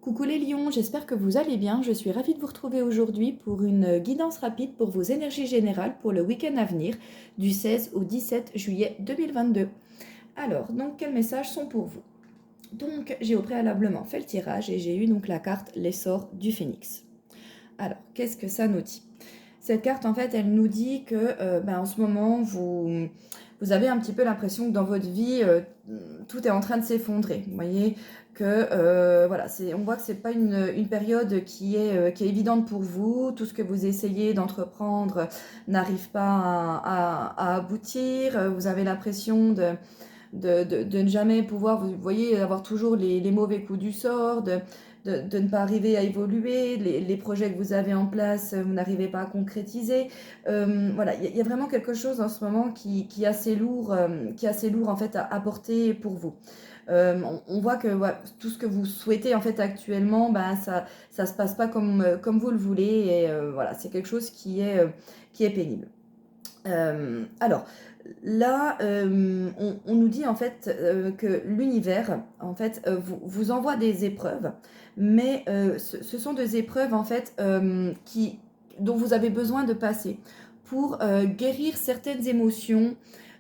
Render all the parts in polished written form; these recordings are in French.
Coucou les lions, j'espère que vous allez bien. Je suis ravie de vous retrouver aujourd'hui pour une guidance rapide pour vos énergies générales pour le week-end à venir du 16 au 17 juillet 2022. Alors, donc quels messages sont pour vous? Donc, j'ai au préalablement fait le tirage et j'ai eu donc la carte l'essor du phénix. Alors, qu'est-ce que ça nous dit? Cette carte, en fait, elle nous dit que en ce moment, vous avez un petit peu l'impression que dans votre vie, tout est en train de s'effondrer. Vous voyez que voilà, on voit que c'est pas une période qui est évidente pour vous. Tout ce que vous essayez d'entreprendre n'arrive pas à aboutir. Vous avez l'impression de ne jamais pouvoir, vous voyez, avoir toujours les mauvais coups du sort, de ne pas arriver à évoluer, les projets que vous avez en place, vous n'arrivez pas à concrétiser. Voilà, il y a vraiment quelque chose en ce moment qui est assez lourd, en fait à porter pour vous. On voit que voilà, tout ce que vous souhaitez en fait actuellement, ça se passe pas comme vous le voulez et voilà, c'est quelque chose qui est pénible. Alors là, on nous dit en fait que l'univers en fait vous envoie des épreuves, mais ce sont des épreuves en fait dont vous avez besoin de passer pour guérir certaines émotions.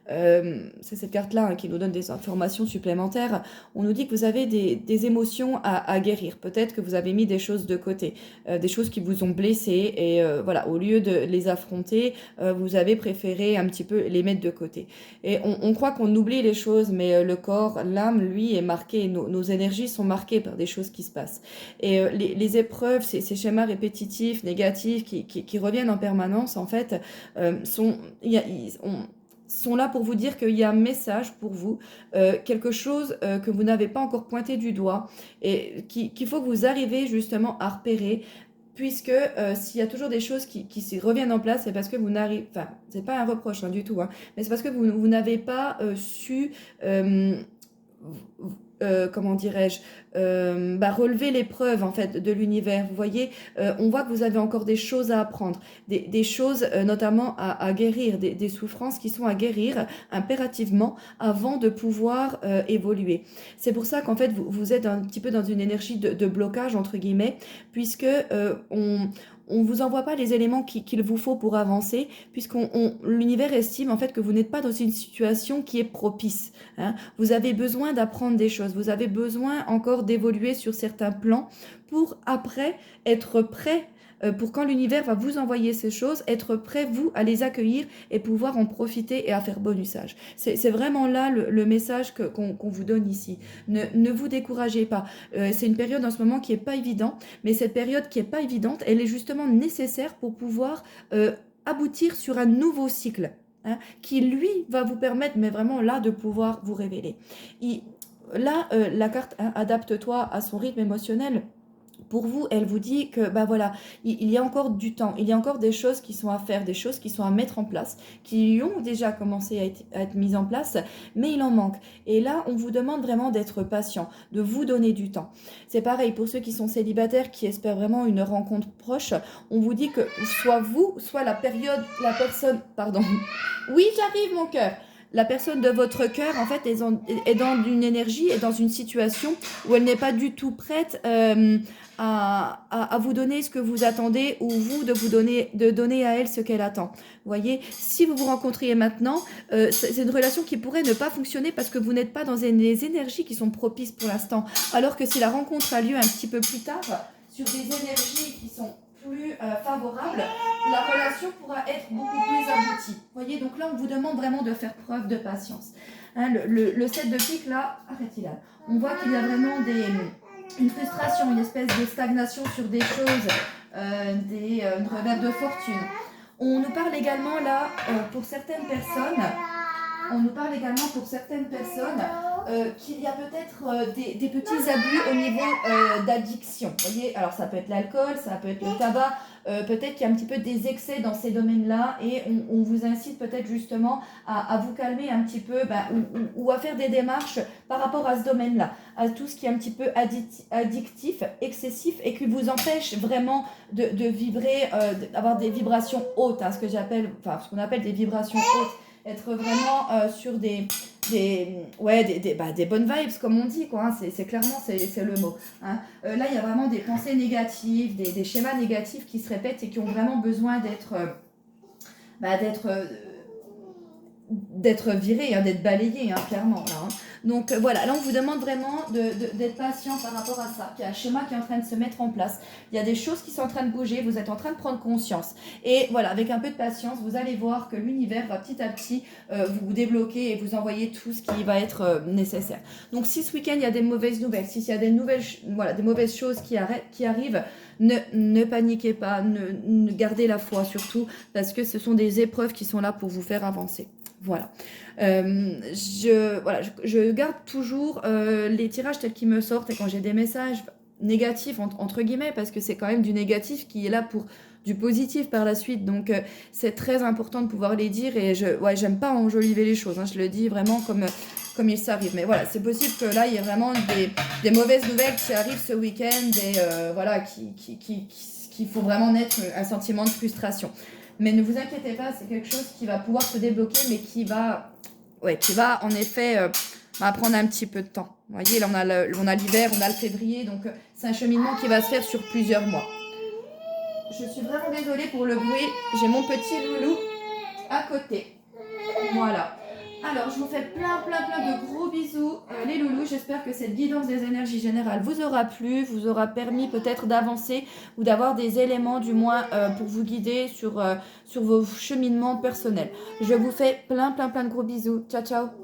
C'est cette carte-là qui nous donne des informations supplémentaires. On nous dit que vous avez des émotions à guérir. Peut-être que vous avez mis des choses de côté, des choses qui vous ont blessé et voilà, au lieu de les affronter, vous avez préféré un petit peu les mettre de côté. Et on croit qu'on oublie les choses, mais le corps, l'âme, lui, est marqué. Nos énergies sont marquées par des choses qui se passent. Et les épreuves, ces schémas répétitifs, négatifs, qui reviennent en permanence, en fait, sont là pour vous dire qu'il y a un message pour vous, quelque chose que vous n'avez pas encore pointé du doigt et qu'il faut que vous arriviez justement à repérer, puisque s'il y a toujours des choses qui se reviennent en place, c'est parce que vous n'arrivez... Enfin, c'est pas un reproche du tout, hein, mais c'est parce que vous n'avez pas su... comment dirais-je, relever l'épreuve en fait de l'univers. Vous voyez, on voit que vous avez encore des choses à apprendre, des choses notamment à guérir, des souffrances qui sont à guérir impérativement avant de pouvoir évoluer. C'est pour ça qu'en fait vous êtes un petit peu dans une énergie de blocage entre guillemets, puisque on vous envoie pas les éléments qu'il vous faut pour avancer, l'univers estime en fait que vous n'êtes pas dans une situation qui est propice. Hein. Vous avez besoin d'apprendre des choses, vous avez besoin encore d'évoluer sur certains plans pour après être prêt, pour quand l'univers va vous envoyer ces choses, être prêt, vous, à les accueillir et pouvoir en profiter et à faire bon usage. C'est vraiment là le message qu'on vous donne ici. Ne vous découragez pas. C'est une période en ce moment qui n'est pas évidente, mais cette période qui n'est pas évidente, elle est justement nécessaire pour pouvoir aboutir sur un nouveau cycle. Hein, qui lui va vous permettre, mais vraiment là, de pouvoir vous révéler. Là, la carte hein, adapte-toi à son rythme émotionnel. Pour vous, elle vous dit que voilà, il y a encore du temps, il y a encore des choses qui sont à faire, des choses qui sont à mettre en place, qui ont déjà commencé à être mises en place, mais il en manque. Et là, on vous demande vraiment d'être patient, de vous donner du temps. C'est pareil pour ceux qui sont célibataires, qui espèrent vraiment une rencontre proche. On vous dit que soit vous, soit la personne, pardon. Oui, j'arrive mon cœur. La personne de votre cœur, en fait, est dans une énergie, est dans une situation où elle n'est pas du tout prête à vous donner ce que vous attendez ou vous de donner à elle ce qu'elle attend. Vous voyez, si vous vous rencontriez maintenant, c'est une relation qui pourrait ne pas fonctionner parce que vous n'êtes pas dans des énergies qui sont propices pour l'instant. Alors que si la rencontre a lieu un petit peu plus tard, sur des énergies qui sont plus favorables, la relation pourra être beaucoup plus aboutie. Vous voyez, donc là, on vous demande vraiment de faire preuve de patience. Hein, le 7 de pique, là, arrêtez là. On voit qu'il y a vraiment une frustration, une espèce de stagnation sur des choses, une relève de fortune. On nous parle également là, pour certaines personnes, qu'il y a peut-être des petits abus au niveau d'addiction. Vous voyez, alors ça peut être l'alcool, ça peut être le tabac, peut-être qu'il y a un petit peu des excès dans ces domaines-là et on vous incite peut-être justement à vous calmer un petit peu ou à faire des démarches par rapport à ce domaine-là, à tout ce qui est un petit peu addictif, excessif et qui vous empêche vraiment de vibrer, d'avoir des vibrations hautes, hein, ce qu'on appelle des vibrations hautes. être vraiment sur des bonnes vibes, comme on dit, quoi. Hein. C'est clairement, c'est le mot. Hein. Là, il y a vraiment des pensées négatives, des schémas négatifs qui se répètent et qui ont vraiment besoin d'être viré, hein, d'être balayé, hein, clairement. Là, hein. Donc voilà, là on vous demande vraiment d'être patient par rapport à ça. Il y a un schéma qui est en train de se mettre en place. Il y a des choses qui sont en train de bouger, vous êtes en train de prendre conscience. Et voilà, avec un peu de patience, vous allez voir que l'univers va petit à petit vous débloquer et vous envoyer tout ce qui va être nécessaire. Donc si ce week-end il y a des mauvaises nouvelles, si il y a des mauvaises choses qui arrivent, ne paniquez pas, ne gardez la foi surtout, parce que ce sont des épreuves qui sont là pour vous faire avancer. Voilà. Je garde toujours les tirages tels qu'ils me sortent et quand j'ai des messages négatifs, entre guillemets, parce que c'est quand même du négatif qui est là pour du positif par la suite. Donc, c'est très important de pouvoir les dire et j'aime pas enjoliver les choses. Hein, je le dis vraiment comme il s'arrive. Mais voilà, c'est possible que là, il y ait vraiment des mauvaises nouvelles qui arrivent ce week-end et qui font vraiment naître un sentiment de frustration. Mais ne vous inquiétez pas, c'est quelque chose qui va pouvoir se débloquer, mais qui va en effet prendre un petit peu de temps. Vous voyez, là, on a l'hiver, on a le février, donc c'est un cheminement qui va se faire sur plusieurs mois. Je suis vraiment désolée pour le bruit, j'ai mon petit loulou à côté. Voilà. Alors, je vous fais plein de gros bisous, les loulous. J'espère que cette guidance des énergies générales vous aura plu, vous aura permis peut-être d'avancer ou d'avoir des éléments du moins pour vous guider sur vos cheminements personnels. Je vous fais plein de gros bisous. Ciao, ciao.